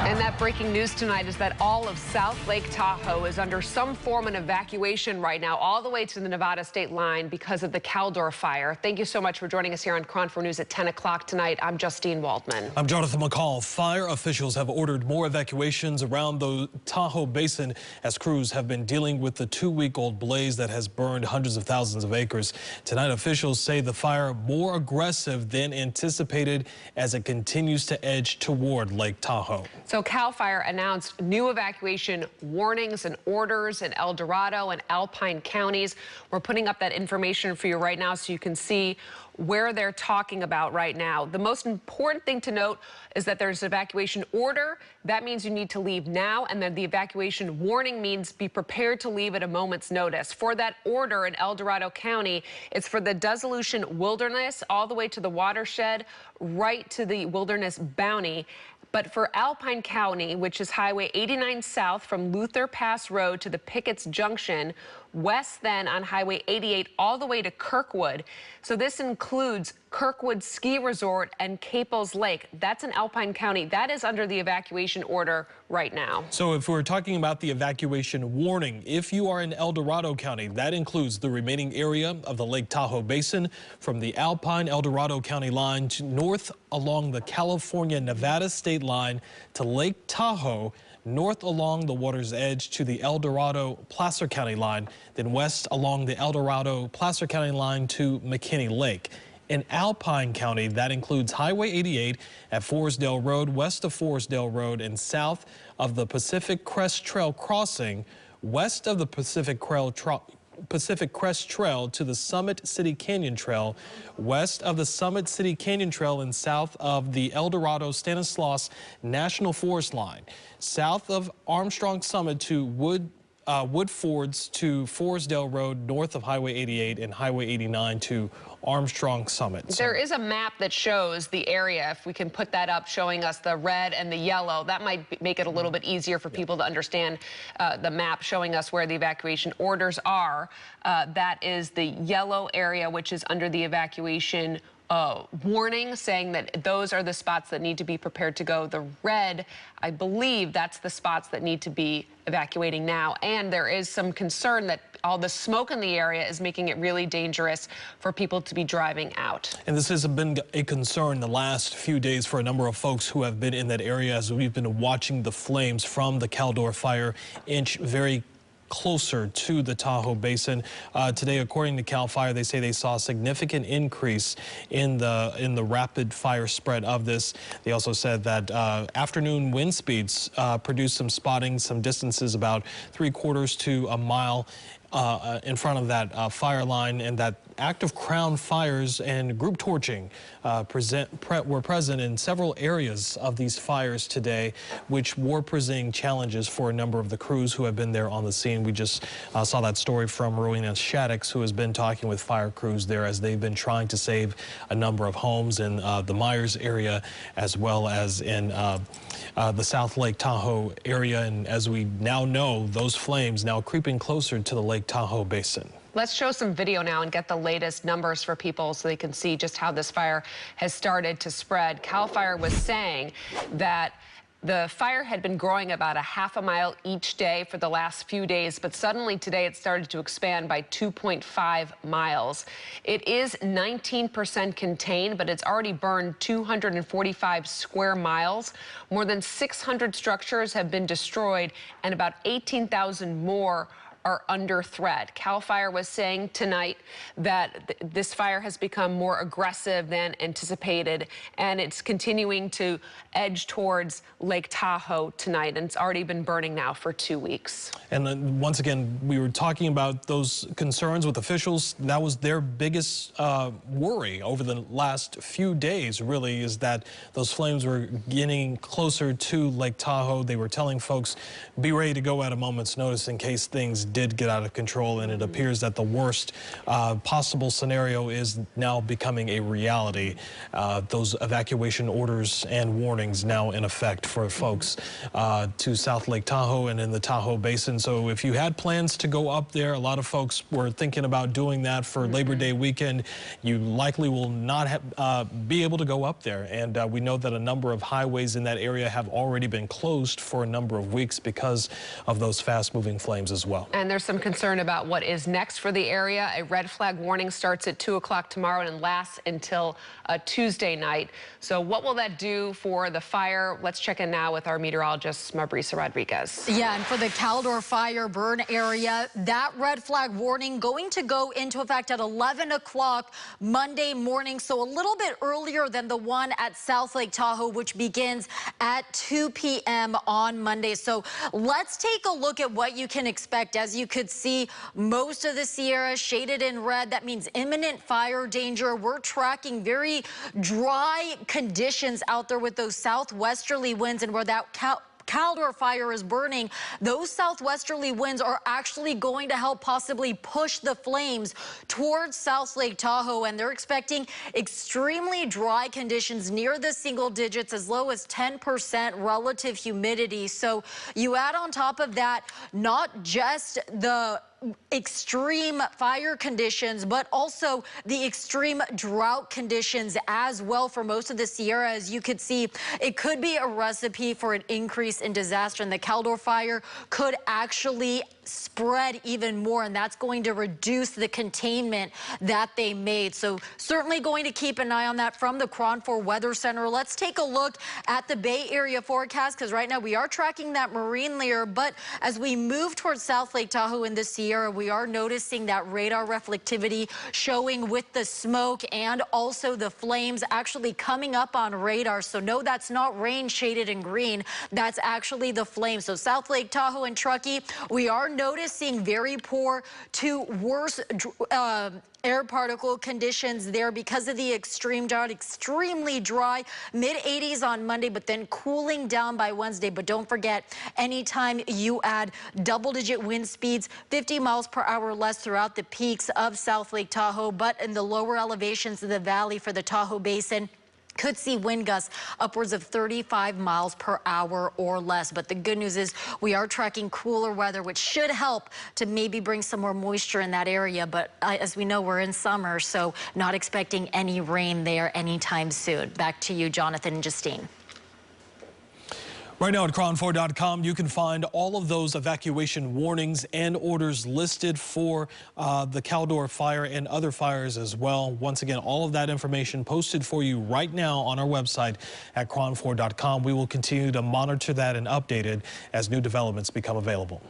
And that breaking news tonight is that all of South Lake Tahoe is under some form of evacuation right now, all the way to the Nevada state line because of the Caldor Fire. Thank you so much for joining us here on KRON 4 News at 10 o'clock tonight. I'm Justine Waldman. I'm Jonathan McCall. Fire officials have ordered more evacuations around the Tahoe Basin as crews have been dealing with the 2-week-old blaze that has burned hundreds of thousands of acres. Tonight, officials say the fire more aggressive than anticipated as it continues to edge toward Lake Tahoe. So CAL FIRE announced new evacuation warnings and orders in El Dorado and Alpine counties. We're putting up that information for you right now so you can see where they're talking about right now. The most important thing to note is that there's an evacuation order. That means you need to leave now, and then the evacuation warning means be prepared to leave at a moment's notice. For that order in El Dorado County, it's for the Dissolution Wilderness all the way to the watershed, right to the Wilderness Bounty. But for Alpine County, which is Highway 89 south from Luther Pass Road to the Pickett's Junction, west then on Highway 88 all the way to Kirkwood. So this includes Kirkwood Ski Resort and Caples Lake. That's in Alpine County. That is under the evacuation order right now. So if we're talking about the evacuation warning, if you are in El Dorado County, that includes the remaining area of the Lake Tahoe Basin from the Alpine El Dorado County line to north along the California-Nevada state line to Lake Tahoe, north along the water's edge to the El Dorado-Placer County line, then west along the El Dorado-Placer County line to McKinney Lake. In Alpine County, that includes Highway 88 at Forestdale Road, west of Forestdale Road, and south of the Pacific Crest Trail crossing, west of the Pacific Crest Trail to the Summit City Canyon Trail, west of the Summit City Canyon Trail, and south of the El Dorado Stanislaus National Forest line, south of Armstrong Summit to Woodfords to Forestdale Road, north of Highway 88 and Highway 89 to Armstrong Summit. There is a map that shows the area. If we can put that up, showing us the red and the yellow, that might make it a little bit easier for people to understand the map showing us where the evacuation orders are. That is the yellow area, which is under the evacuation warning, saying that those are the spots that need to be prepared to go. The red, I believe that's the spots that need to be evacuating now. And there is some concern that all the smoke in the area is making it really dangerous for people to be driving out. And this has been a concern the last few days for a number of folks who have been in that area as we've been watching the flames from the Caldor Fire inch very closer to the Tahoe Basin. Today, according to CAL FIRE, they say they saw a significant increase in the rapid fire spread of this. They also said that afternoon wind speeds produced some spotting, some distances about 3/4 to a mile in front of that fire line, and that active crown fires and group torching were present in several areas of these fires today, which were presenting challenges for a number of the crews who have been there on the scene. We just saw that story from Rowena Shaddix, who has been talking with fire crews there as they've been trying to save a number of homes in the Myers area, as well as in the South Lake Tahoe area. And as we now know, those flames now creeping closer to the Lake Tahoe Basin. Let's show some video now and get the latest numbers for people so they can see just how this fire has started to spread. CAL FIRE was saying that the fire had been growing about a half a mile each day for the last few days, but suddenly today it started to expand by 2.5 miles. It is 19% contained, but it's already burned 245 square miles. More than 600 structures have been destroyed, and about 18,000 more are under threat. CAL FIRE was saying tonight that this fire has become more aggressive than anticipated, and it's continuing to edge towards Lake Tahoe tonight, and it's already been burning now for 2 weeks. And then once again, we were talking about those concerns with officials. That was their biggest worry over the last few days, really, is that those flames were getting closer to Lake Tahoe. They were telling folks, be ready to go at a moment's notice in case things did get out of control, and it appears that the worst possible scenario is now becoming a reality. Those evacuation orders and warnings now in effect for folks to South Lake Tahoe and in the Tahoe Basin. So if you had plans to go up there, a lot of folks were thinking about doing that for Labor Day weekend. You likely will not be able to go up there. And we know that a number of highways in that area have already been closed for a number of weeks because of those fast-moving flames as well. And there's some concern about what is next for the area. A red flag warning starts at 2 o'clock tomorrow and lasts until Tuesday night. So what will that do for the fire? Let's check in now with our meteorologist, Mabrisa Rodriguez. Yeah, and for the Caldor Fire burn area, that red flag warning going to go into effect at 11 o'clock Monday morning. So a little bit earlier than the one at South Lake Tahoe, which begins at 2 p.m. on Monday. So let's take a look at what you can expect. As you could see, most of the Sierra shaded in red. That means imminent fire danger. We're tracking very dry conditions out there with those southwesterly winds, and where that Caldor Fire is burning, those southwesterly winds are actually going to help possibly push the flames towards South Lake Tahoe, and they're expecting extremely dry conditions near the single digits, as low as 10% relative humidity. So you add on top of that not just the extreme fire conditions, but also the extreme drought conditions as well for most of the Sierra. As you could see, it could be a recipe for an increase in disaster, and the Caldor Fire could actually spread even more, and that's going to reduce the containment that they made. So certainly going to keep an eye on that from the Cron 4 Weather Center. Let's take a look at the Bay Area forecast, because right now we are tracking that marine layer, but as we move towards South Lake Tahoe in the Sierra, we are noticing that radar reflectivity showing with the smoke and also the flames actually coming up on radar. So no, that's not rain shaded in green. That's actually the flames. So South Lake Tahoe and Truckee, we are noticing very poor to worse air particle conditions there because of the extreme drought. Extremely dry, mid-80s on Monday, but then cooling down by Wednesday. But don't forget, anytime you add double-digit wind speeds, 50 miles per hour or less throughout the peaks of South Lake Tahoe, but in the lower elevations of the valley for the Tahoe Basin, could see wind gusts upwards of 35 miles per hour or less. But the good news is we are tracking cooler weather, which should help to maybe bring some more moisture in that area. But as we know, we're in summer, so not expecting any rain there anytime soon. Back to you, Jonathan and Justine. Right now at cron4.com, you can find all of those evacuation warnings and orders listed for the Caldor Fire and other fires as well. Once again, all of that information posted for you right now on our website at cron4.com. We will continue to monitor that and update it as new developments become available.